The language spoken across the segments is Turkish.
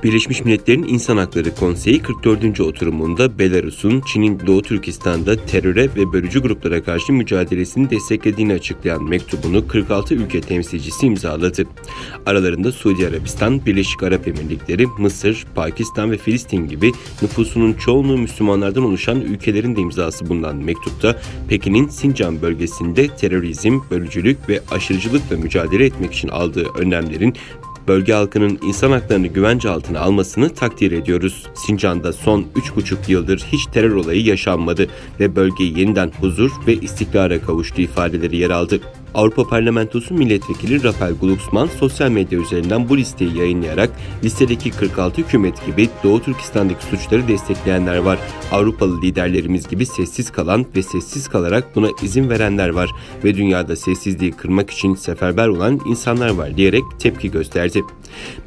Birleşmiş Milletler'in İnsan Hakları Konseyi 44. oturumunda Belarus'un Çin'in Doğu Türkistan'da teröre ve bölücü gruplara karşı mücadelesini desteklediğini açıklayan mektubunu 46 ülke temsilcisi imzaladı. Aralarında Suudi Arabistan, Birleşik Arap Emirlikleri, Mısır, Pakistan ve Filistin gibi nüfusunun çoğunluğu Müslümanlardan oluşan ülkelerin de imzası bulunan mektupta Pekin'in Sincan bölgesinde terörizm, bölücülük ve aşırıcılıkla mücadele etmek için aldığı önlemlerin bölge halkının insan haklarını güvence altına almasını takdir ediyoruz. Sincan'da son 3,5 yıldır hiç terör olayı yaşanmadı ve bölge yeniden huzur ve istikrara kavuştu ifadeleri yer aldı. Avrupa Parlamentosu Milletvekili Rafael Glucksmann sosyal medya üzerinden bu listeyi yayınlayarak listedeki 46 hükümet gibi Doğu Türkistan'daki suçları destekleyenler var. Avrupalı liderlerimiz gibi sessiz kalan ve sessiz kalarak buna izin verenler var ve dünyada sessizliği kırmak için seferber olan insanlar var diyerek tepki gösterdi.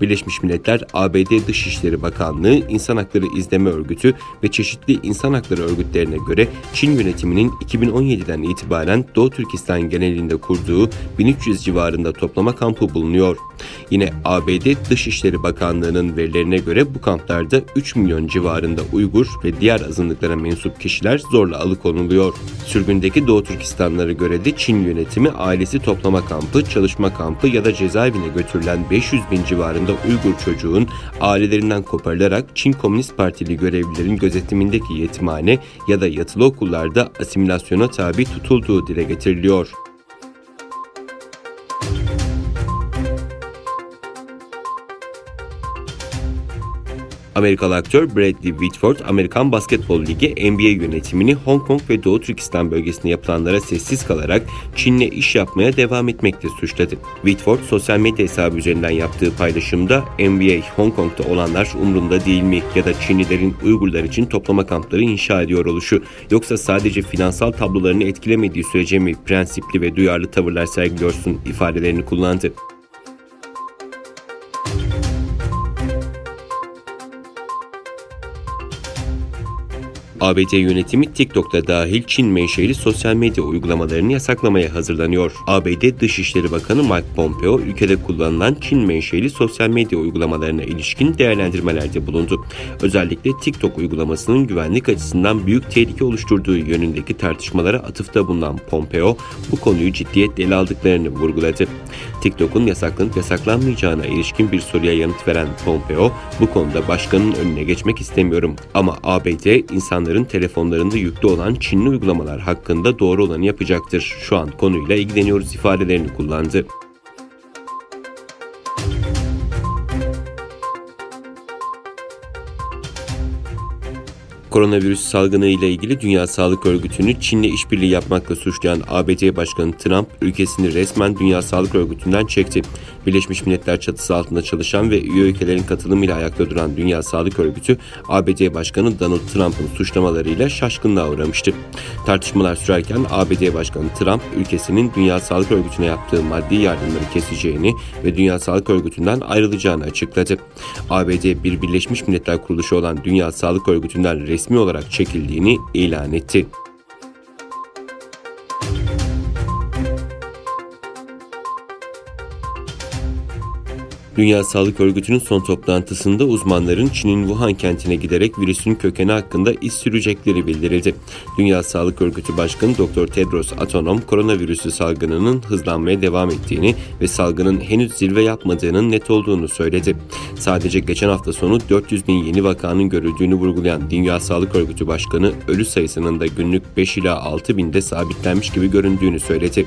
Birleşmiş Milletler, ABD Dışişleri Bakanlığı, İnsan Hakları İzleme Örgütü ve çeşitli insan hakları örgütlerine göre Çin yönetiminin 2017'den itibaren Doğu Türkistan genelinde kurduğu 1300 civarında toplama kampı bulunuyor. Yine ABD Dışişleri Bakanlığı'nın verilerine göre bu kamplarda 3 milyon civarında Uygur ve diğer azınlıklara mensup kişiler zorla alıkonuluyor. Sürgündeki Doğu Türkistanlara göre de Çin yönetimi ailesi toplama kampı, çalışma kampı ya da cezaevine götürülen 500 bin civarında Uygur çocuğun ailelerinden koparılarak Çin Komünist Partili görevlilerin gözetimindeki yetimhane ya da yatılı okullarda asimilasyona tabi tutulduğu dile getiriliyor. Amerikalı aktör Bradley Whitford, Amerikan Basketbol Ligi NBA yönetimini Hong Kong ve Doğu Türkistan bölgesinde yapılanlara sessiz kalarak Çin'le iş yapmaya devam etmekle suçladı. Whitford, sosyal medya hesabı üzerinden yaptığı paylaşımda NBA Hong Kong'da olanlar umrunda değil mi ya da Çinlilerin Uygurlar için toplama kampları inşa ediyor oluşu, yoksa sadece finansal tablolarını etkilemediği sürece mi prensipli ve duyarlı tavırlar sergiliyorsun ifadelerini kullandı. ABD yönetimi TikTok'ta dahil Çin menşeli sosyal medya uygulamalarını yasaklamaya hazırlanıyor. ABD Dışişleri Bakanı Mike Pompeo, ülkede kullanılan Çin menşeli sosyal medya uygulamalarına ilişkin değerlendirmelerde bulundu. Özellikle TikTok uygulamasının güvenlik açısından büyük tehlike oluşturduğu yönündeki tartışmalara atıfta bulunan Pompeo, bu konuyu ciddiyetle ele aldıklarını vurguladı. TikTok'un yasaklanıp yasaklanmayacağına ilişkin bir soruya yanıt veren Pompeo, bu konuda başkanın önüne geçmek istemiyorum ama ABD insanların telefonlarında yüklü olan Çinli uygulamalar hakkında doğru olanı yapacaktır. Şu an konuyla ilgileniyoruz ifadelerini kullandı. Koronavirüs salgını ile ilgili Dünya Sağlık Örgütü'nü Çin'le işbirliği yapmakla suçlayan ABD Başkanı Trump, ülkesini resmen Dünya Sağlık Örgütü'nden çekti. Birleşmiş Milletler çatısı altında çalışan ve üye ülkelerin katılımıyla ayakta duran Dünya Sağlık Örgütü, ABD Başkanı Donald Trump'ın suçlamalarıyla şaşkınlığa uğramıştı. Tartışmalar sürerken ABD Başkanı Trump, ülkesinin Dünya Sağlık Örgütü'ne yaptığı maddi yardımları keseceğini ve Dünya Sağlık Örgütü'nden ayrılacağını açıkladı. ABD, bir Birleşmiş Milletler kuruluşu olan Dünya Sağlık Örgütü'nden resmi olarak çekildiğini ilan etti. Dünya Sağlık Örgütü'nün son toplantısında uzmanların Çin'in Wuhan kentine giderek virüsün kökeni hakkında iz sürecekleri bildirildi. Dünya Sağlık Örgütü Başkanı Dr. Tedros Adhanom, koronavirüsü salgınının hızlanmaya devam ettiğini ve salgının henüz zirve yapmadığının net olduğunu söyledi. Sadece geçen hafta sonu 400 bin yeni vakanın görüldüğünü vurgulayan Dünya Sağlık Örgütü Başkanı, ölü sayısının da günlük 5 ila 6 binde sabitlenmiş gibi göründüğünü söyledi.